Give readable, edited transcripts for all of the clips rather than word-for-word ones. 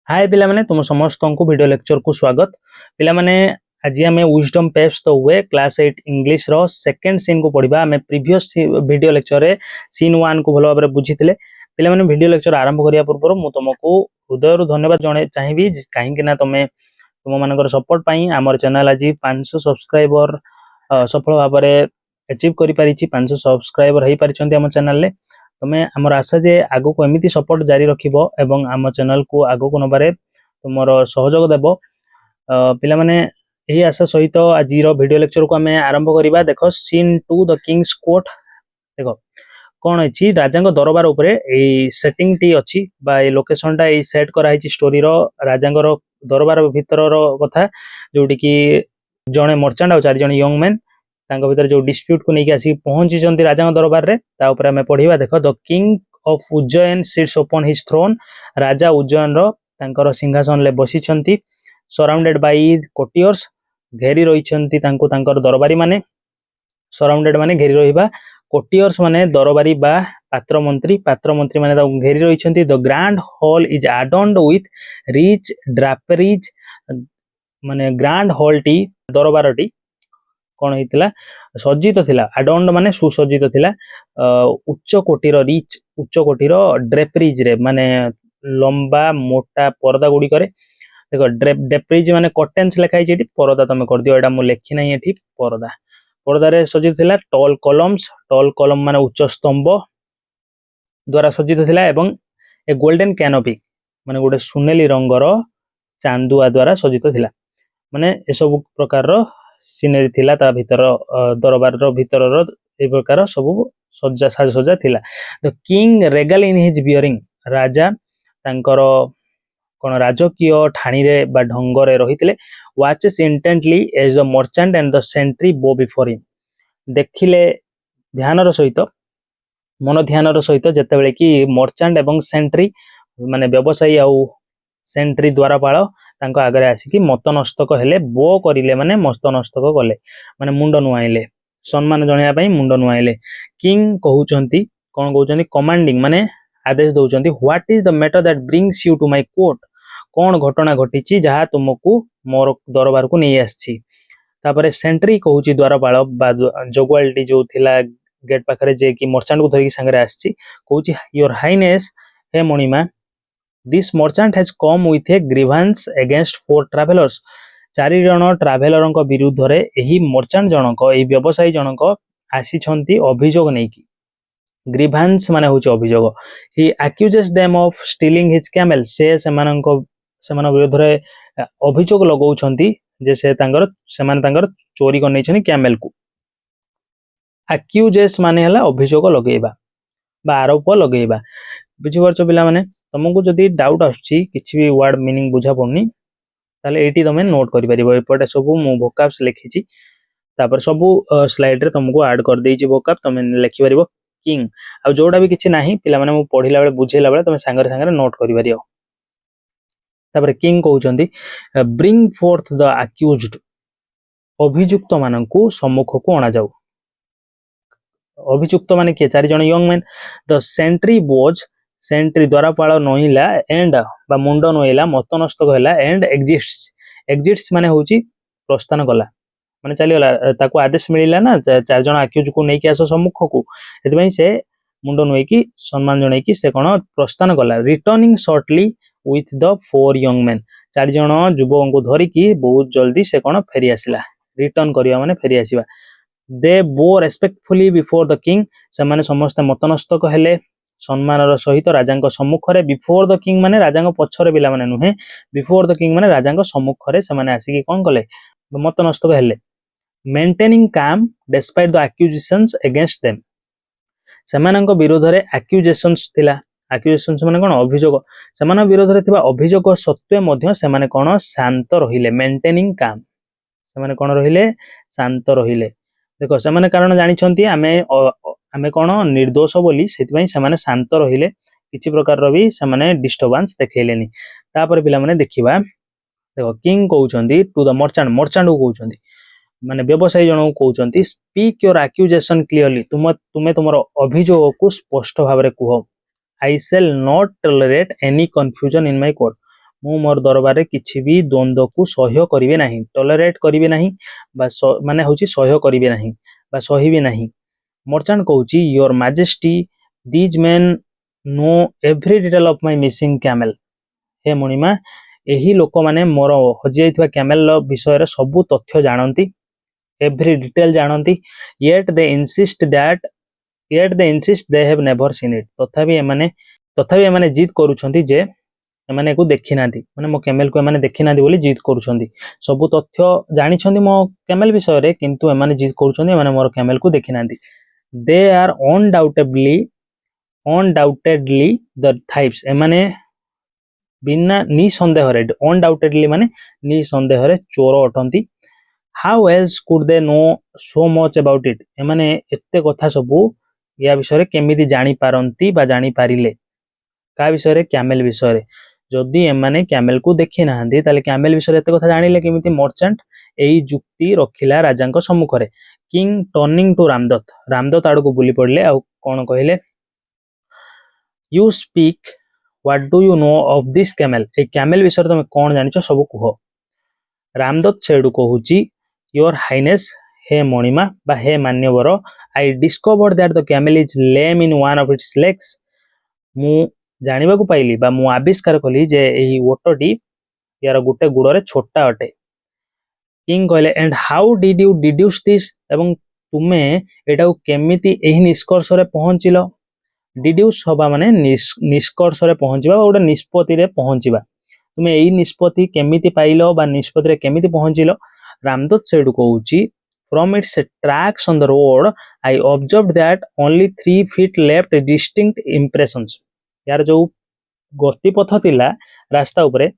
हाय पिला माने तुम समस्त को वीडियो लेक्चर को स्वागत पिला माने आज आम विजडम पेप्स द वे क्लास 8 इंग्लिश रो सेकंड सीन को पढ़िबा। आम प्रीवियस वीडियो लेक्चर रे सीन 1 को भलो भाबरे बुझिथिले। पिला माने वीडियो लेक्चर आरंभ करिया पूर्व मु तुमको हृदय धन्यवाद जणे चाहिबी काहे कि ना तुम मानकर सपोर्ट पई हमर चैनल आज 500 सब्सक्राइबर सफल भाबरे अचीव करि पारिछि। 500 सब्सक्राइबर हेई पारिछन्ती हमर चैनल ले। तमे हमर आशा जे आगो को एमिति सपोर्ट जारी रखिबो एवं आम चैनल को आगो को नबारे तुमर सहयोग देबो। पिला माने एही आशा सहित आज रो वीडियो लेक्चर को हमें आरंभ करिबा। देखो सीन 2 द किंग्स कोर्ट। देखो कोन अछि राजा को दरबार ऊपर ए सेटिंग टी अछि बा ए लोकेशन टा ए सेट करा हिची स्टोरी रो राजा रो दरबार भीतर रो कथा जोटी की जणे मर्चेंट आ चार जण यंग मैन तांको भीतर जो डिस्प्यूट को नेकी आसी पहुंची जंती राजा दरबार रे ता ऊपर हमें पढिबा। देखो the king of Ujjain sits upon his throne. राजा उज्जैन रो तांकर सिंहासन ले बसी छंती सराउंडेड बाय कोटियर्स घेरी रही छंती तांको तांकर दरबारी माने। सराउंडेड माने घेरी रहिबा, कोटियर्स माने दरबारी बा पात्र मंत्री माने ता घेरी रही छंती। The grand hall is adorned with rich draperies माने ग्रैंड हॉल टी दरबार टी कोन हितला सज्जित थिला। एडॉर्न्ड माने सुसज्जित थिला। उच्च कोटीर रिच उच्च कोटीर ड्रेपरीज रे माने लंबा मोटा पर्दा गुडी करे। देखो ड्रेपरीज माने कर्टेन्स लिखाई जेटी पर्दा तमे कर दियो एटा मु लेखि नै एठी पर्दा पर्दा रे सज्जित थिला। टॉल कॉलम माने उच्च स्तंभ द्वारा सज्जित थिला एवं ए गोल्डन कैनोपी माने गोटे सुनेली रंगर चांदुआ द्वारा सज्जित थिला। माने ए सब प्रकार रो सीनरी थिला ता भीतर दरबार रो भीतर रो ए प्रकार सब सज्जा साजसज्जा थिला। The king regal in his bearing. राजा तांकर कोन राजकीय ठाणी रे बा ढंग रे रहितले। Watches intently as the merchant and the sentry bow before him. देखिले ध्यान रो सहित मन ध्यान रो सहित जते बेले कि मर्चेंट एवं सेंट्री माने व्यवसायी आ सेंट्री द्वारपाल तांको आगरे आसिकी मतनस्तक हेले बो करिले माने मतनस्तक गले माने मुंड नुआइले सम्मान जणिया पई मुंड नुआइले। किंग कहउचंती कोन कहउचंती कमांडिंग माने आदेश दउचंती what is the matter that brings you to my court. कोन घटना घटिची जहा तुमको मोर दरबार को नै आछी। तापरे सेंट्री कहउची द्वारपाल बा जगवालटी जो थिला गेट पाखरे जे कि मर्चेंट को धरिकी संगरे आछी कहउची योर हाइनेस हे मणिमा this merchant has come with a grievance against 4 travellers. 4 जण ट्रैवलर को विरुद्ध रे एही मर्चेंट जनक एही व्यवसायी जनक आसी छंती अभियोग नेकी। ग्रीवेंस माने होची अभियोग। He accuses them of stealing his camel. सेमान विरुद्ध रे अभियोग लगाउ छंती जे से तांकर चोरी कर नै छनी कैमल को। एक्यूजेस माने हला अभियोग लगेबा बा आरोप लगेबा। बुझी परछो पिला माने तुमको जदि डाउट आछी किछि भी वर्ड मीनिंग बुझा पड़नी ताले एटी तमे नोट करि परिबो। एपटे सब मु वोकैब्स लिखिछि तापर सब स्लाइड रे तुमको ऐड कर देइछि वोकैब तमे लिखि परिबो। किंग आ जोडा भी किछि नाही पिला माने मु पढिला बेले बुझेला बेले तमे संगरे संगरे नोट करि परियो। तापर किंग कहउचंती ब्रिंग फोर्थ द एक्यूज्ड। अभियुक्त माननकु सम्मुख को आना जाऊ। अभियुक्त माने के 4 जण यंग मैन। द सेंट्री बोज सेंट्री द्वारपाल नोइला एंड बा मुंड नोइला मतनस्तक हैला एंड एग्जिट्स माने होची प्रस्थान कला माने चली गला ताको आदेश मिलिला ना 4 जण अक्यूज को नै कि आसो सम्मुख को एति पई से मुंड नोई कि सम्मान जणै कि से कोन प्रस्थान कला। Returning shortly with the 4 young man. 4 जण युवक को धरि कि बहुत जल्दी से कोन फेरी आसिला। रिटर्न करिया माने फेरी आसीबा। दे बो रेस्पेक्टफुली बिफोर द किंग। से माने समस्त मतनस्तक हेले सम्मान सहित राजा सम्मुख रे। बिफोर द किंग माने राजा पछरे बिला माने नुहे। बिफोर द किंग माने राजा सम्मुख रे से माने आसी कोन कले मतनस्तक हेले। Maintaining calm despite the accusations against them. सेमानक विरोध रे एक्यूजेशंस थिला। एक्यूजेशंस माने कोन अभियोग। सेमान विरोध रे थिबा अभियोग सत्वे मध्य से माने कोन शांत रहिले। मेंटेनिंग काम से माने कोन रहिले शांत रहिले। देखो से माने कारण जानि छंती आमे कोन निर्दोष बोली सेति पई से माने शांत रहिले किछि प्रकार रो भी से माने डिस्टर्बेंस देखैलेनी। तापर पिला माने देखिबा। देखो किंग कहउचंती टू द मर्चेंट को कहउचंती माने व्यवसायी जन को कहउचंती स्पीक योर एक्यूजेशन क्लियरली। तुमे तुमर अभियोग को स्पष्ट भाबरे कुहो। I shall not tolerate any confusion in my court. ମୁଁ ମୋର ଦରବାରରେ କିଛି ବି ଦ୍ୱନ୍ଦ୍ୱକୁ ସହ୍ୟ କରିବି ନାହିଁ, ଟଲରେଟ୍ କରିବି ନାହିଁ ବା ମାନେ ହେଉଛି ସହ୍ୟ କରିବି ନାହିଁ ବା ସହିବି ନାହିଁ। ମର୍ଚାଣ୍ଟ କହୁଛି your majesty these men know every detail of my missing camel. हे मणिमा ଏହି ଲୋକମାନେ ମୋର ହଜିଯାଇଥିବା କ୍ୟାମେଲ ବିଷୟରେ ସବୁ ତଥ୍ୟ ଜାଣନ୍ତି, ଏଭ୍ରି ଡିଟେଲ ଜାଣନ୍ତି। yet they insist they have never seen it। ତଥାପି ଏମାନେ ଜିଦ୍ କରୁଛନ୍ତି ଯେ ଏମାନେ ଏକୁ ଦେଖିନାହାନ୍ତି, ମାନେ ମୋ କ୍ୟାମେଲକୁ ଏମାନେ ଦେଖିନାହାନ୍ତି ବୋଲି ଜିଦ୍ କରୁଛନ୍ତି। ସବୁ ତଥ୍ୟ ଜାଣିଛନ୍ତି ମୋ କ୍ୟାମେଲ ବିଷୟରେ, କିନ୍ତୁ ଏମାନେ ଜିଦ୍ କରୁଛନ୍ତି ଏମାନେ ମୋର କ୍ୟାମେଲକୁ ଦେଖିନାହାନ୍ତି। they are undoubtedly the thieves। ଏମାନେ ବିନା ନିସନ୍ଦେହରେ, undoubtedly ମାନେ ନିସନ୍ଦେହରେ ଚୋର ଅଟନ୍ତି। how else could they know so much about it। ଏମାନେ ଏତେ କଥା ସବୁ ୟା ବିଷୟରେ କେମିତି ଜାଣିପାରନ୍ତି ବା ଜାଣିପାରିଲେ? କାହା ବିଷୟରେ? କ୍ୟାମେଲ ବିଷୟରେ। ଯଦି ଏମାନେ କ୍ୟାମେଲକୁ ଦେଖି ନାହାନ୍ତି ତାହେଲେ କ୍ୟାମେଲ ବିଷୟରେ ଏତେ କଥା ଜାଣିଲେ କେମିତି? ମର୍ଚାଣ୍ଟ ଏଇ ଯୁକ୍ତି ରଖିଲା ରାଜାଙ୍କ ସମ୍ମୁଖରେ। King turning to Ramdatta, Ramdatta ଆଡକୁ ବୁଲି ପଡିଲେ ଆଉ କଣ କହିଲେ? You speak, what do you know of this camel. ए कैमल विषय तुम कौन जानिଛ सब कुह। रामदत्त सेडू कहूची योर हाइनेस, हे मणिमा बा हे मान्यवर, I discovered that the camel is lame in one of its legs. मु जानिबा को पाइली बा मु आविष्कार कली जे एही ओटटी यार गुटे गुड़रे छोटा अटे। किंग कहले and how did you deduce this, एवं तुमे एटा केमिति एही निष्कर्ष रे पहुंचिलो। डिड्यूस हवा माने निष्कर्ष रे पहुंचीबा, गोटे निष्पत्ति रे पहुंचीबा। तुमे एही निष्पत्ति केमिति पाइलो बा निष्पत्ति रे केमिति पहुंचिलो? रामदत्त सेडू कहूची from its tracks on the road I observed that only 3 feet left distinct impressions. यार जो गतिपथ थिला रास्ता उपरे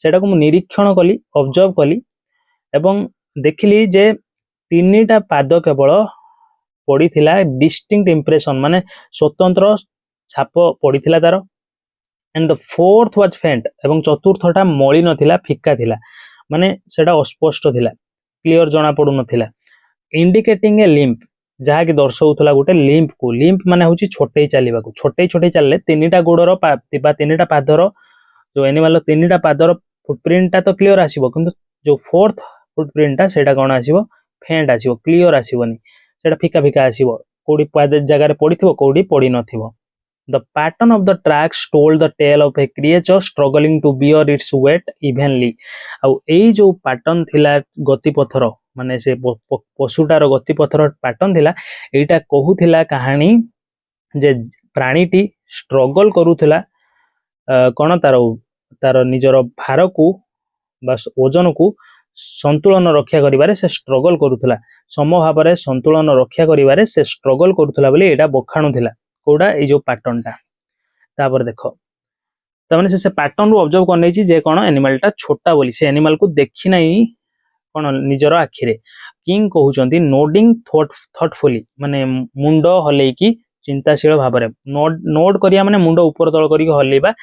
सेटा को मु निरीक्षण कली, ऑब्जर्व कली एवं देखिली जे 3टा पाद केवल पड़ीथिला, डिस्टिंक्ट इंप्रेशन माने स्वतंत्र छाप पड़ीथिला तार। एंड द फोर्थ वाज फेंट, एवं चतुर्थटा मळी नथिला, फिका थिला, माने सेटा अस्पष्ट थिला, क्लियर जना पडु नथिला। इंडिकेटिंग ए लिम्प, जहा कि दर्शाउथला गोटे लिम्प को। लिम्प माने होची छोटे चलीबा को, छोटे चलले 3टा गोडर बा 3टा पादर जो एनिमल 3टा पादर फुटप्रिंटटा तो क्लियर आसीबो, किंतु जो फोर्थ फुटप्रिंटटा सेटा कोन आसीबो? फेंट आसीबो, क्लियर आसीबोनी, सेटा फिका फिका आसीबो, कोडी पाद जगह रे पड़ीथिबो, कोडी पड़ी नथिबो। The pattern of the tracks told the tale of a creature struggling to bear its weight evenly। ଆଉ एई जो पैटर्न थिला गतिपथर, माने से पशुटार गतिपथर पैटर्न थिला, एटा कहूथिला कहानी जे प्राणीटी स्ट्रगल करूथिला कोन तार निजर भार को बस ओजन को संतुलन रक्षा करिबारे से स्ट्रगल करूथिला, समभाव संतुलन रक्षा करिबारे से स्ट्रगल करूथिला बोली एटा बखाणुथिला। कोडा ए जो पैटर्नटा तापर देखो तमाने से पैटर्न रो ऑब्जर्व करनै छी जे कोन एनिमलटा छोटा बोली, से एनिमल को देखि नै कोन निजर आखिरे। किंग कहउचंती नोडिंग थॉटफुली, माने मुंडो हलै की चिंताशील भाबरे। नोड करिया माने मुंडो ऊपर तळ करी हलैबा,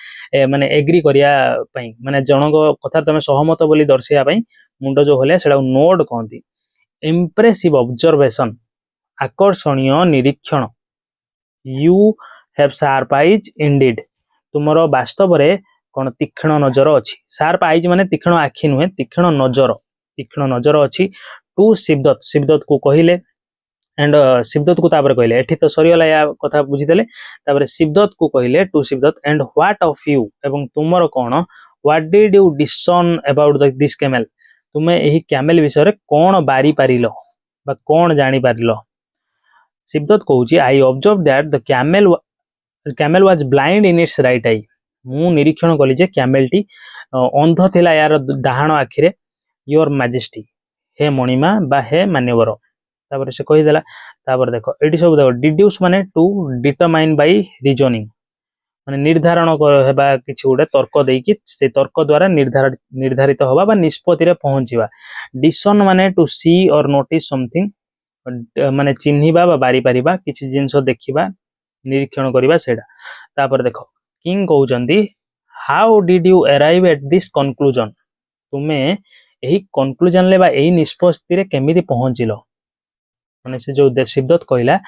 माने एग्री करिया पई, माने जनक कथा तमे सहमत बोली दर्शिया पई मुंडो जो हले सेडा नोड कहंती। इंप्रेसिव ऑब्जर्वेशन, आकर्षणीय निरीक्षण। You have sharp eyes indeed, तुमरो वास्तव रे कोन तीक्ष्ण नजर अछि। शार्प आईज माने तीक्ष्ण आखि नुहे, तीक्ष्ण नजर अछि। टू शिवदत्त, शिवदत्त को कहिले एंड शिवदत्त को तापर कहले, एठी तो सरियला या कथा बुझी देले। तापर शिवदत्त को कहले to Shivdatta and what of you, एवं तुमरो कोन, what did you discussion about this camel, तुमे एही कैमल विषय रे कोन बारी पारिलो बा कोन जानि पारिलो। शिवदत्त कहूची I observe that the camel was blind in its right eye. मु निरीक्षण कली जे कैमलटी अंध थिला यार डाहाण आखिरे। योर मैजेस्टी, हे मणिमा बा हे मान्यवर। तापर से कहि देला। तापर देखो एटी सब देखो डिड्यूस माने टू डिटरमाइन बाय रीजनिंग, माने निर्धारण हेबा किछि उडे तर्क देकी से तर्क द्वारा निर्धारित होबा बा निष्पत्ति रे पहुंचीबा। डिसन माने टू सी और नोटिस समथिंग, माने चिन्हिबा बा बारी पारिबा, किछि जिंस देखिबा, निरीक्षण करिबा सेडा। तापर देखो किंग कहउचंदी how did you arrive at this conclusion, तुमे एही कंक्लूजन ले बा एही निष्पत्ति रे केमिति पहुंचिलो। माने से जो शिवदत्त कहला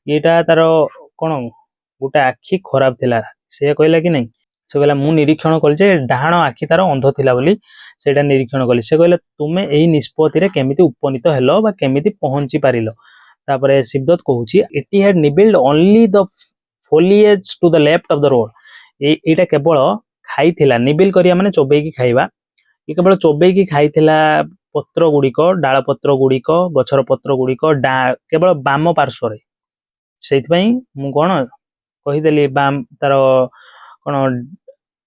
एटा तारो कोन गोटे आखि खराब थिला, से कहला कि नहीं से कहला मु निरीक्षण कली जे डाहाण आखि तार अंध थिला बोली सेटा निरीक्षण कली से कहले तुमे एही निष्पत्ति रे केमिति उपनीत हेलो बा केमिति पहुंची पारिलो तापरे शिवदत्त कहूची it had nibbled only the foliage to the left of the road एटा केवल खाइथिला निबिल करिया माने चोबेकी खाइबा ये केवल चोबेकी खाइथिला पत्र गुड़िक डाल पत्र गुड़िक गछर पत्र गुड़िक केवल बाम पार्श्व रे सेइथपई मु कोन कहिदेली बाम तार कोन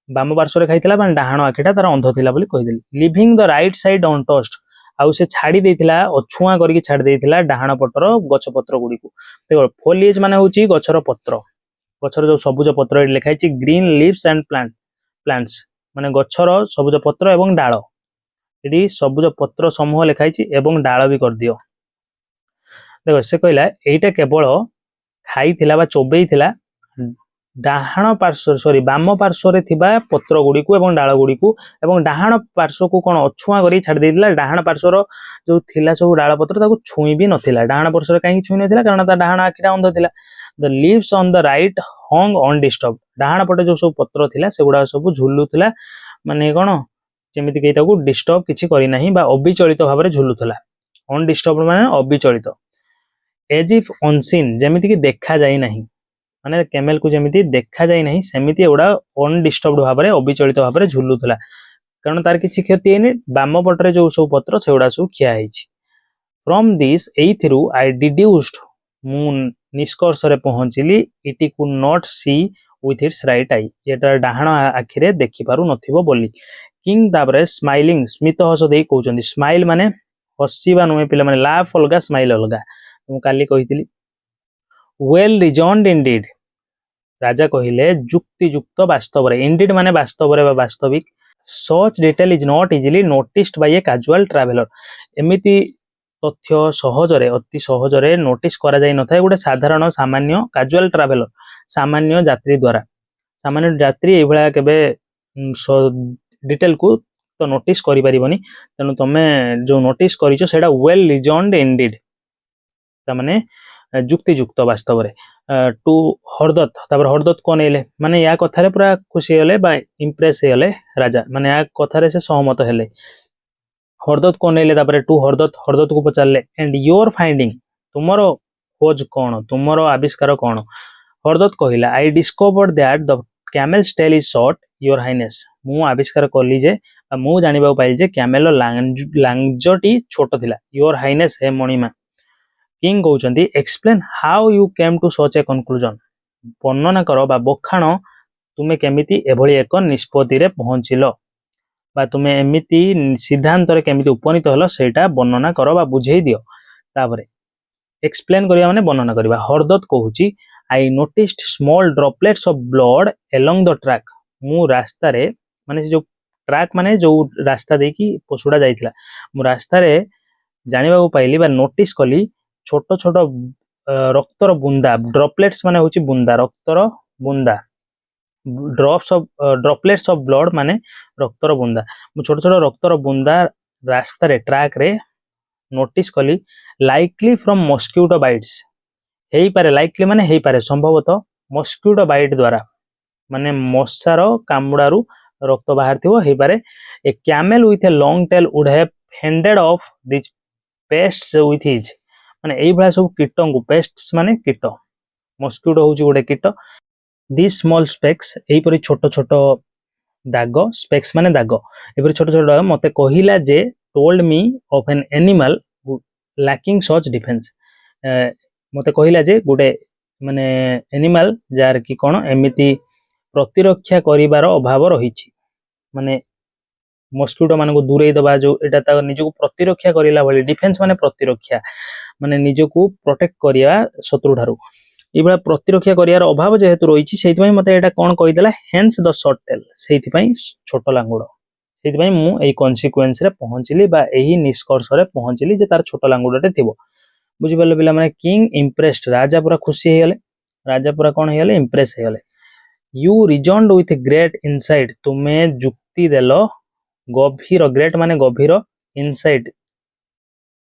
बाम पार्श्व रे खाइथिला माने डाहाण आखिटा तार अंध थिला बोली कहिदेली leaving the right side untouched आउ से छाड़ी देइथिला अछुआ करके छाड़ी देइथिला डाहाण पटर गछ पत्र गुड़िक देखो फोलिएज माने होची गछर पत्र गछर जो सबुज पत्र लिखा है ग्रीन लिव्स एंड प्लांट्स माने गछर सबुज पत्र एवं डाल ये सबुज पत्र समूह लिखाई एवं डाल भी कर दियो देखो से कहला एटा केवल खाई थिला बा चोबई थिला डाहाण पार्श्व सॉरी बाम पार्श्व रे थिबा पत्र गुडी को एवं डाल गुडी को एवं डाहाण पार्श्व को कोन अछुआ करी छाड़ देइथिला डाहाण पार्श्व रो जो थिला सब डाल पत्र ताको छुई भी नथिला डाहाण पार्श्व रे काई छुई नथिला कारण ता डाहाण आखिरा अंध थिला the leaves on the right hung undisturbed डाहाण पटे जो सब पत्र थिला सेगुडा सब झुलुथिला माने कोन जेमिति कि ताको डिस्टर्ब किछि करी नाही बा अविचलित भाव रे झुलुथिला अनडिस्टर्ब माने अविचलित एज इफ अनसीन जेमिति कि देखा जाई नाही माने केमेल को जेमिति देखा जाई नाही सेमिति एगुडा अनडिस्टर्ब भाव रे अविचलित भाव रे झुलुथिला कारण तार किछि क्षति हेनी बाम पटरे जो सब पत्र सेगुडा सब खिया हेछि फ्रॉम दिस एइथिरु आई डिड्यूस्ड मु निष्कर्ष रे पहुंचली it could not see with its right eye एटा डाहाण आखि रे देखि पारु नथिबो बोली किंग ताबरे स्माइलिंग स्मित हस देई कहउचंदी स्माइल माने हसीबा नुहे पिला माने लाफ अलगा स्माइल अलगा मु काली कहितली वेल रिजॉन्ड इंडीड राजा कहिले जुक्ति युक्त वास्तव रे इंडीड माने वास्तव रे वास्तविक such detail is not easily noticed by a casual traveller एमिति तथ्य सहजरे अति सहजरे नोटिस करा जाय नथाय गोटे साधारण सामान्य कैजुअल ट्रैवलर सामान्य यात्री द्वारा सामान्य यात्री ए भला केबे डिटेल को तो नोटिस करि परिबनी तनु तमे जो नोटिस करिछो सेडा वेल रिजॉन्ड इंडीड त माने जुक्ति युक्त वास्तव रे टू हरदत्त तापर हरदत्त कोन एले माने या कथा रे पूरा खुशी हेले बा इंप्रेस हेले राजा माने या कथा रे से सहमत हेले हरदत्त कोन एले तापर टू हरदत्त को पचारले एंड योर फाइंडिंग तुमरो खोज कोन तुमरो आविष्कार कोन हरदत्त कहिला I discovered that the camel's tail is short your highness मु आविष्कार करली जे मु जानिबा पाइल जे कैमेल लांगजटी छोट थिला योर हाइनेस हे मणिमा किंग कहउचंदी explain how you came to such a conclusion वर्णना करो बा बखाण तुमे केमिति एभली एक निष्पत्ति रे पहुंचिलो बा तुमे एमिति सिद्धांत रे केमिति उपनीत हलो सेटा वर्णना करो बा बुझेई दियो तापरे एक्सप्लेन करिया माने वर्णना करिबा हरदत्त कहउची I noticed small droplets of blood along the track मु रास्ता रे माने जो ट्रैक माने जो रास्ता देकी पछुडा जाइथिला मु रास्ता रे जानिबा को पाइली बा नोटिस कली छोट छोट रक्तर बुंदा ड्रॉपलेट्स माने होची बुंदा रक्तर बुंदा ड्रॉपलेट्स ऑफ ब्लड माने रक्तर बुंदा छोट छोट रक्तर बुंदा रास्ता रे ट्रैक रे नोटिस कली लाइकली फ्रॉम मस्क्यूटो बाइट्स हेई पारे लाइकली माने हेई पारे संभवतः मस्क्यूटो बाइट द्वारा माने मशार कामुडारू रक्त बाहर थिवो हेई पारे a camel with a long tail would have fended off this pests with his माने एई भला सब कीटों को पेस्ट्स माने कीट मस्क्यूटो होची गोटे कीट दिस स्मॉल स्पेक्स एई परि छोट छोट दाग स्पेक्स माने दाग एई परि छोट छोट दाग मते कहिला जे told me of an animal lacking such defence मते कहिला जे गोटे माने एनिमल जार की कोन एमिति प्रतिरक्षा करिवार अभाव रहिछि माने मस्क्यूटो मान को दूरे दबा जो एटा ता निज को प्रतिरक्षा करिला भली डिफेंस माने प्रतिरक्षा माने निज को प्रोटेक्ट करिया शत्रु ठारू ए बला प्रतिरक्षा करियार अभाव जेहेतु रहिछि सेति पई मते एटा कोन कहि देला हेंस द शॉर्ट टेल सेति पई छोट लांगुड सेति पई मु एई कॉन्सिक्वेंस रे पहुंचली बा एही निष्कर्ष रे पहुंचली जे तार छोट लांगुडटे थिबो बुझि परले पिला माने किंग इंप्रेस्ड राजा पूरा खुशी हे गेले राजा पूरा कोन हे गेले इंप्रेस हे गेले यू रिजॉन्ड विथ ग्रेट इनसाइट तुमे जुक्ति देलो गभीर ग्रेट माने गभीर इनसाइट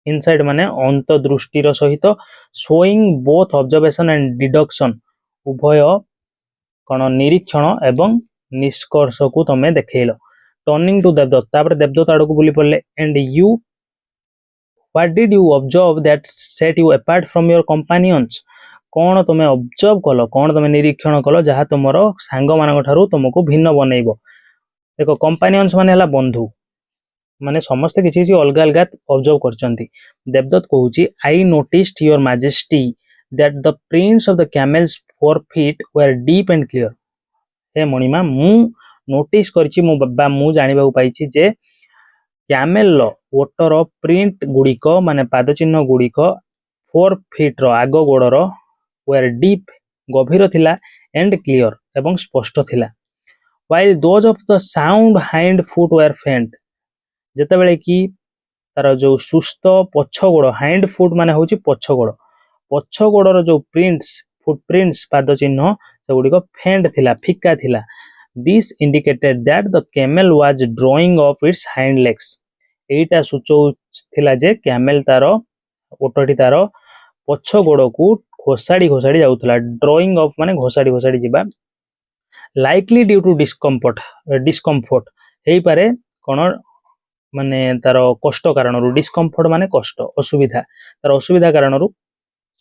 इनसाइट माने अंतर्दृष्टिर सहित showing both observation and deduction उभय कोन निरीक्षण एवं निष्कर्ष को तमे देखैलो टर्निंग टू देवदत्त तापर देवदत्त आड़ को बुली पड़ले and you what did you observe that set you apart from your companions कौन तुम ऑब्जर्व कल कौन तुम निरीक्षण कल जहाँ तुम सांग मान तुमको भिन्न बनइब देख कंपेनियंस माने हला बंधु माने समस्ते किसी किसी अलग अलग ऑब्जर्व करचंती देवदत्त कहूची I noticed your majesty that the prints of the camels 4 feet were deep and clear हे मणिमा मु नोटिस करची मु जानिबा पाइची जे कैमेल लो ओटर प्रिंट गुड़िक माने पाद चिन्ह गुड़िक 4 फीट रो आग गोड़र वर डीप गभीर थिला एंड क्लियर एवं स्पष्ट थिला while those of the sound hind foot were faint जेतेबेले कि तार जो सुस्थ पछ गोड़ हाइंड फुट माने होची पछ गोड़र जो प्रिंट्स फुटप्रिंट्स पाद चिन्ह से गुड़िक फेंट थिला फिका थिला this indicated that the camel was drawing of its hind legs एटा सूचौ थिला जे कैमेल तार ओटटी तार पछ गोड़ को घोसाड़ी घोसाड़ी जाउथला ड्रॉइंग ऑफ माने घोसाड़ी घोसाड़ी जिबा लाइकली ड्यू टू डिस्कम्फर्ट हेई पारे कोन माने तार कष्ट कारण डिस्कम्फर्ट माने कष्ट असुविधा तार असुविधा कारण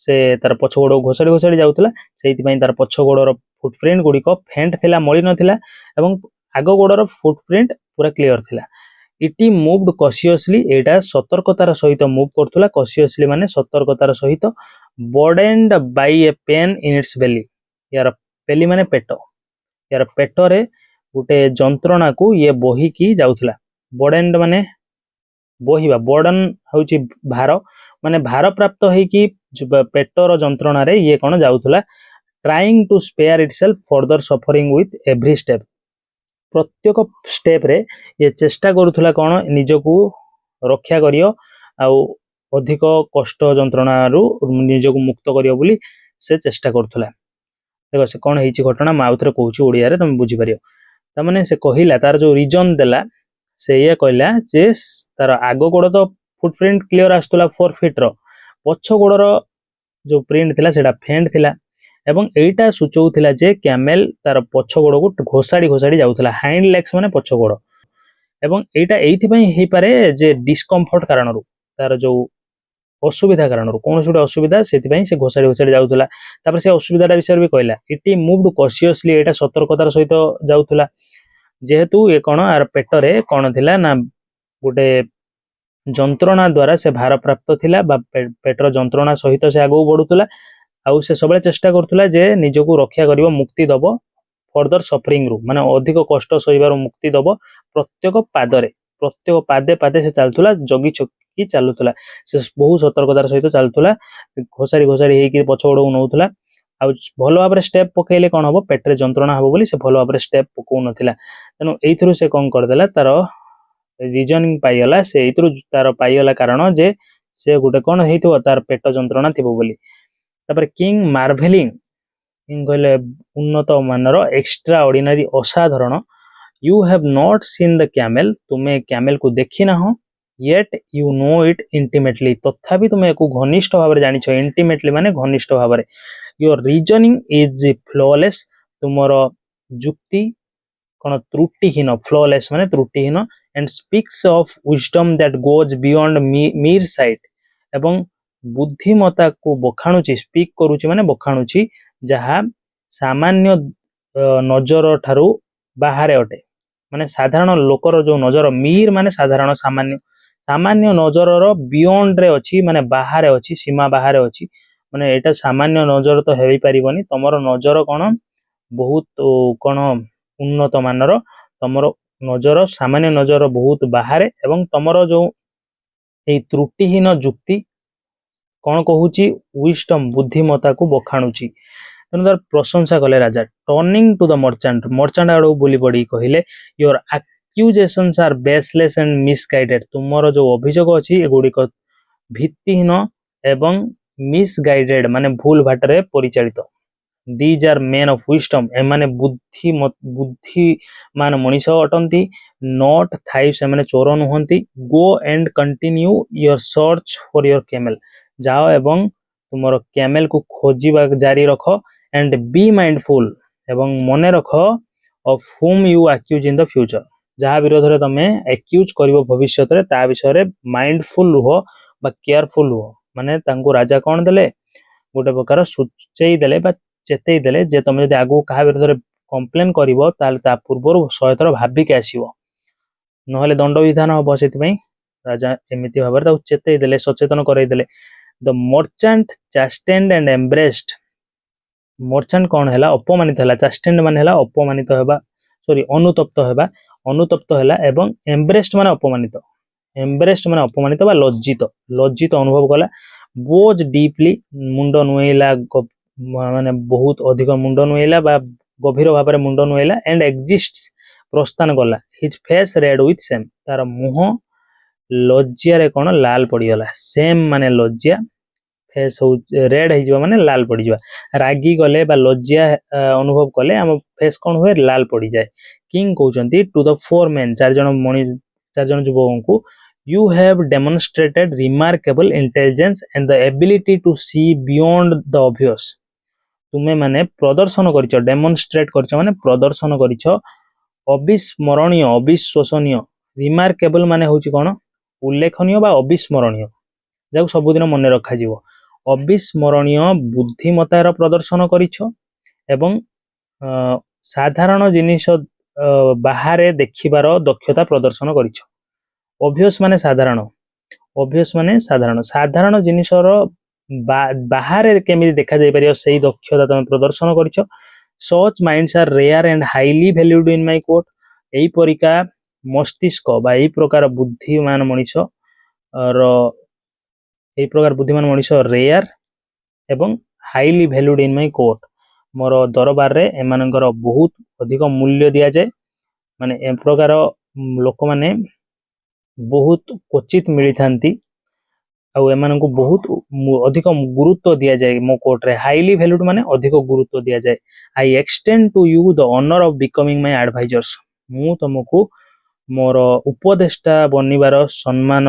से तार पछ गोड़ घोसाड़ी घोसाड़ी जाउथला सेति पई तार पछ गोड़र फुटप्रिंट गुड़िक फेंट थिला मଳି नथिला एवं आग गोड़र फुटप्रिंट पूरा क्लियर थिला इट मूव्ड कॉशियसली एटा सतर्कतार सहित मूव करथुला कॉशियसली माने सतर्कतार सहित burdened by a pain in its belly यार बेली माने पेट यार पेटरे गोटे जंत्रणा को ये बोही की जाउथला बर्डेन्ड माने बोहिबा बर्डन होची भार माने भार प्राप्त है कि पेटर जंत्रणा रे ये कौन जाउथला trying to spare itself further suffering with every step प्रत्येक स्टेप रे ये चेष्टा करूथला कौन निजको रक्षा करियो आउ अधिक कष्ट जंत्रणा रु निजको मुक्त करियो बोली से चेष्टा करूथला देखो से कौन हेची घटना माउथरे कहूची ओडिया रे तुम बुझी पारियो त माने से कहिला तार जो रीजन देला से ये कहला जे तार आगो गोड़ तो फुटप्रिंट क्लियर आस्तला 4 फीट रो पछ गोड़र जो प्रिंट थिला सेटा फेंट थिला एवं एटा सूचौथिला जे कैमेल तार पछ गोड़ को घोसाड़ी घोसाड़ी जाउथला हाइंड लेग्स माने पछ गोड़ एवं एटा एथि पई हे पारे जे डिस्कम्फर्ट कारणरू तार जो असुविधा कारणरू कोन सुडे असुविधा सेति पई से घोसाड़ी घोसाड़ी जाउथला तापर से असुविधाटा विषय भी कहला इट मूव्ड कॉशियसली एटा सतर्कतार सहित जाउथला जेहेतु ये कौन आर पेटरे कौन थिला ना गोटे जंत्रणा द्वारा से भार प्राप्त थिला बा पेटर जंत्रणा सहित से आगो बढ़ुतला आउ से सबले चेष्टा करथुला जे निजको रक्षा करिवो मुक्ति दबो फर्दर सफरिंग रु माने अधिक कष्ट सहिबार मुक्ति दबो प्रत्येक पादे पादे से चलथुला जगी चकी चलुथुला से बहु सतर्कतार सहित चलथुला घोसाड़ी घोसाड़ी हे कि पछ गोड़ नउथुला आउ भल भाव स्टेप पकेले कौन हम पेटे जंत्रणा हम बोली से भल भाव स्टेप पकौ नथिला तेणु एइथरु से कौन करदेला तार रीजनिंग पाइगला से एइथरु तार पाइगला कारण जे से गोटे कौन हेइथो तार पेट जंत्रणा थिबो बोली तापर किंग मार्भेलिंग किंग कहले उन्नत मानर एक्स्ट्रा ऑर्डिनरी असाधारण you have not seen the camel तुमे कैमेल को देखि ना हो येट यू नो इट इंटिमेटली तथापि तुमे को घनिष्ठ भाव रे जानिछो इंटिमेटली माने घनिष्ठ भाव रे योर रीजनिंग इज फ्लॉलेस तुमर जुक्ति कौन त्रुटिहीन फ्लॉलेस माने त्रुटिहीन and speaks of wisdom that goes beyond mere sight एवं बुद्धिमता को बखाणुची स्पीक करूची माने बखाणुची जहा सामान्य नजर ठारू बाहर अटे माने साधारण लोकर जो नजर मीर माने साधारण सामान्य सामान्य नजर रो बियॉन्ड रे अछि माने बाहर अछि सीमा बाहर अछि माने एटा सामान्य नजर तो हेई परिबनी तमरो नजर कोन बहुत कोन उन्नत मानर तमरो नजर सामान्य नजर बहुत बाहर एवं तमरो जो ए त्रुटिहीन जुक्ति कौन कहूची विजडम बुद्धिमता को बखाणुची तेणु तार प्रशंसा कले राजा टर्निंग टू द मर्चेंट आड़ बुली पड़ी कहले your accusations are baseless and misguided तुमरो जो अभियोग अछि एगुडी भित्तिहीन एवं मिसगाइडेड माने भूल भाटरे परिचालित these are men of wisdom ए माने बुद्धिमान मनीष अटंती नॉट थाइव्स ए माने चोर नुहंती go and continue your search for your camel जाओ एवं तुमरो कैमेल को खोजिबा जारी रख एंड बी माइंडफुल एवं मने रख of whom you accuse in the future जहाँ विरोध रे तमे एक्यूज करिवो भविष्यत रे ता विषय रे माइंडफुल रुहो बा केयरफुल रुहो माने तांको राजा कोन देले गोटे प्रकार सुचेई देले बा चेतेई देले जे तमे जदि आगु कहा विरोध रे कंप्लेन करिवो ताल ता पूर्वरु 100 थर भाबी के आसीवो नहले दंड विधान हबो सेति पई राजा एमिति भाबर ता चेतेई देले सचेतन करई देले the merchant chastened and embarrassed merchant कौन है अपमानित है चास्टेंड मान है अपमानित हेबा सॉरी अनुतप्त है एवं एम्ब्रेस्ड मान अपमानित एम्ब्रेस्ड मान अपमानित बा लज्जित लज्जित अनुभव कला बोझ डीपली मुंड नुएला माने बहुत अधिक मुंड नुएला बा गभीर भाव में मुंड नुएला एंड एक्जिस्ट्स प्रस्थान गला his face red with same तार मुह लज्जिया रे कोन लाल पड़ीगला सेम माने लज्जिया फेस रेड हो माने लाल पड़ जा रागी गले बा लज्जिया अनुभव कले आम फेस कौन हुए लाल पड़ जाए किंग कहते टू द फोर मेन चार जन युवकों को you have demonstrated remarkable intelligence and the ability to see beyond the obvious तुम्हें माने प्रदर्शन करिछ डेमोन्स्ट्रेट करिछ माने प्रदर्शन करिछ अविस्मरणीय अविश्वसनीय रिमार्केबल माने होची कोन उल्लेखनीय बा अविस्मरणीय जाको सबुदिन मन रखा जीवो अविस्मरणीय बुद्धिमतार प्रदर्शन करिछ एवं साधारण जिनिस बाहर देखिबार दक्षता प्रदर्शन करिछ ऑब्वियस माने साधारण साधारण जिनिसर बाहर केमिति देखा जाय परियो सेही दक्षता तमे प्रदर्शन करिछ such minds are rare and highly valued in my court एई परिका मस्तिष्क बा एई प्रकार बुद्धिमान मनीष रो एई प्रकार बुद्धिमान मनीष रेयर एवं highly valued in my court मोर दरबार रे एमानकर बहुत अधिक मूल्य दिया जाए माने ए प्रकार लोक माने बहुत क्वचित मिली थांती आ एमाननको बहुत अधिक गुरुत्व दिया जाए मो कोर्ट रे हाईली वैल्यूड माने अधिक गुरुत्व दिया जाए I extend to you the honour of becoming my advisors मु तुमको मोर उपदेष्टा बनिबार सम्मान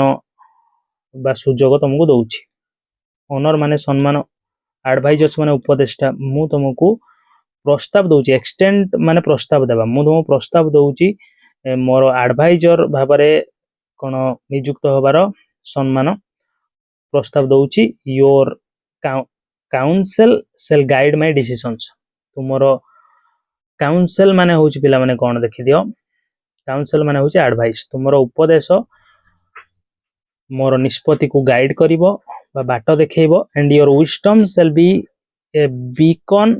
बा सुजोग तुमको दउछि ऑनर माने सम्मान एडवाइजर्स माने उपदेष्टा मु तुमको प्रस्ताव दउछि एक्सटेंड माने प्रस्ताव देबा मु तुमको प्रस्ताव दउछि मोर एडवाइजर भाबरे कोन नियुक्त होबार सम्मान प्रस्ताव दउछि your counsel shall guide my decisions तुमरो काउंसिल माने होछि पिला माने कोन देखि दियो काउंसिल माने होछि एडवाइस तुमरो उपदेश मोर निष्पत्ति को गाइड करिवो बा बाट देखैबो and your wisdom shall be a beacon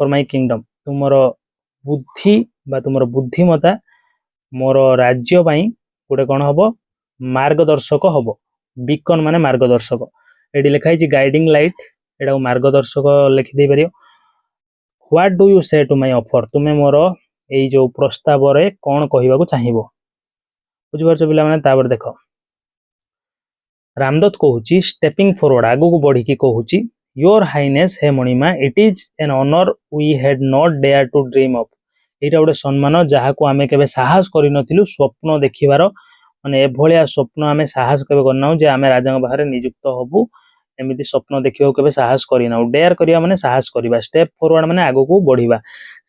for my kingdom तुमरो बुद्धि बा तुमरो बुद्धिमता मोर राज्य पई गोटे कोन हबो मार्गदर्शक हबो बीकन माने मार्गदर्शक एडी लिखाई छि गाइडिंग लाइट एडा मार्गदर्शक लिखि दे परियो व्हाट डू यू से टू माय ऑफर तुमे मोर एई जो प्रस्ताव रे कोन कहिबा को चाहिबो बुझि परछ पिला माने ताबर देखो रामदत्त कहूची स्टेपिंग फॉरवर्ड आगु को बढ़ी की कहूची योर हाइनेस हे मणिमा it is an honour we had not dare to dream of एटा गोटे सम्मान जहा को आमे केबे साहस करि नथिलु स्वप्न देखिबार माने एभलिया स्वप्न आमे साहस केबे करनाउ जे आमे राजा बाहर नियुक्त होबु एमिति स्वप्न देखिबो केबे साहस करिनाउ डेयर करिया माने साहस करिबा स्टेप फॉरवर्ड माने आगु को बढ़िबा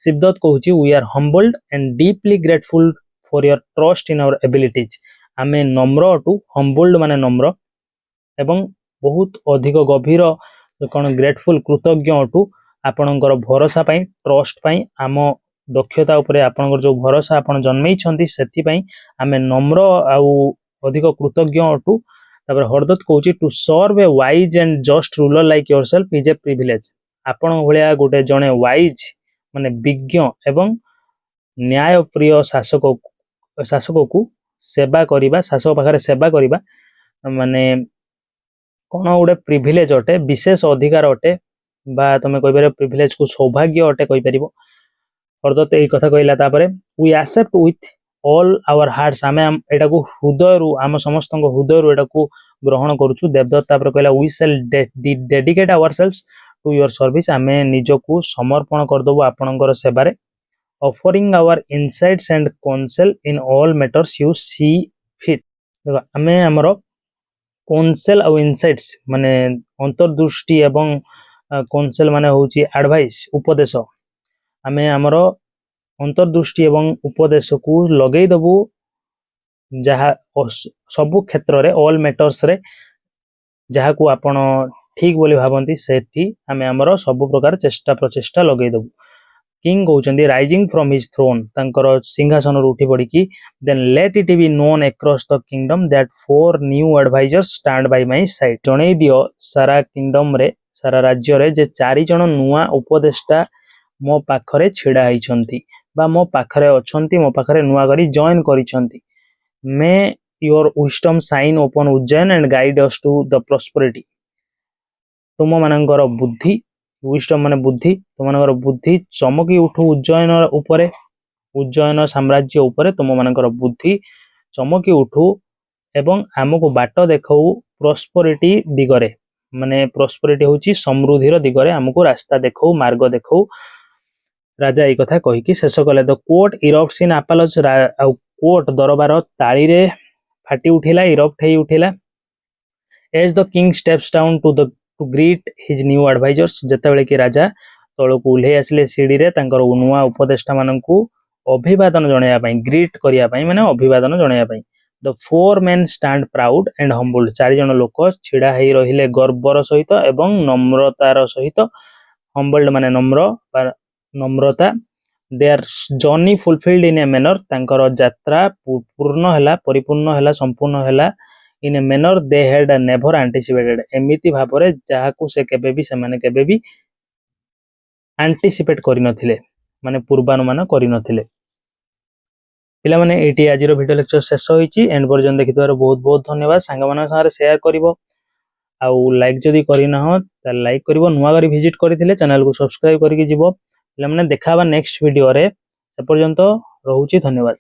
शिवदत्त कहूची we are humbled and deeply grateful for your trust in our abilities आमे नम्र अटु हम्बल्ड माने नम्र एवं बहुत अधिक गभीर कौन ग्रेटफुल कृतज्ञ अटू आपणकर भरोसा पाई ट्रस्ट पाई आम दक्षता उपरे आपणकर जो भरोसा आपण जन्मई छंती सेति पाई आमे नम्र आउ अधिक कृतज्ञ अटू तापर हरदत्त कहूची to serve a wise and just ruler like yourself is a privilege आपण भलिया गोटे जणे वाइज माने विज्ञ एवं न्याय प्रिय शासक को सेवा करिबा शासक पाखरे सेवा करिबा माने कौन गोटे प्रिविलेज अटे विशेष अधिकार अटे बा तुम कह प्रिविलेज को सौभाग्य अटे कहि परिबो हरदत्त एई कथा कहला तापरे we accept with all our hearts आमे एटा को हृदय रु आम समस्त हृदय रु एटा को ग्रहण करूछु देवदत्त तापरे कहला we shall dedicate ourselves to your service आमे निजको समर्पण कर दबो आपनकर सेवारे offering our insights and counsel in all matters you see fit देखो आमे हमरो काउंसिल और इनसाइट्स माने अंतर्दृष्टि एवं काउंसिल माने होची एडवाइस उपदेश आमे हमरो अंतर्दृष्टि एवं उपदेश को लगेई दबु जहा सबु क्षेत्र रे ऑल मैटर्स रे जहा को आपण ठीक बोली भाबंती सेठी आमे हमर सब प्रकार चेष्टा प्रचेष्टा लगेई दबु किंग कहउचंदी राइजिंग फ्रॉम हिज थ्रोन तांकर सिंहासन उठी पड़ी की then let it be known across the kingdom that 4 new advisors stand by my side जणै दियो सारा किंगडम रे सारा राज्य रे जे 4 जण नुआ उपदेष्टा मो पाखरे छिड़ा आइछंती बा मो पाखरे अछंती मो पाखरे नुआ करी जॉइन करिछंती may your wisdom shine upon Ujjain and guide us to the prosperity तुम मानकर बुद्धि विजडम माने बुद्धि तुम मानकर बुद्धि चमकी उठू उज्जैन उपरे उज्जैन साम्राज्य उपरे तुम मानकर बुद्धि चमकी उठू एवं आमको बाट देखौ प्रॉस्पेरिटी दिगरे माने प्रॉस्पेरिटी होची समृद्धिर दिगरे आमको रास्ता देखौ मार्ग देखौ राजा ए कथा कहि कि शेष कले the court erupts in applause court दरबार ताली रे फाटी उठिला इरप्ट हेई उठिला as the king steps down to greet his new advisors जते बेले कि राजा तळकु उल्हे आसिले सीढ़ी रे तांकर नुआ उपदेष्टा माननकु अभिवादन जणाया पई ग्रीट करिया पई माने अभिवादन जणाया पई the four main stand proud and humbled 4 जण लोक छिड़ा हेई रहिले गर्वर सहित एवं नम्रतार सहित हम्बल्ड माने नम्र नम्रता their journey fulfilled in a manner तांकर यात्रा पूर्ण हैला परिपूर्ण हैला संपूर्ण हैला in a manner they had never anticipated एमिति भाबरे जाहाकू से केबेबी से माने केबेबी एंटिसिपेट करि नथिले माने पूर्वानुमान करि नथिले पिला माने एटी आजिरो वीडियो लेक्चर शेष होईची एंड वर्जन देखितबार बहुत बहुत धन्यवाद सांग मानक सारे शेयर करिवो आउ लाइक जदी करिना हो त लाइक करिवो नुवा करी विजिट करथिले चैनल को सब्सक्राइब करिकि जिवो पिला माने देखाबा नेक्स्ट वीडियो रे से पर्यंत रहउची धन्यवाद।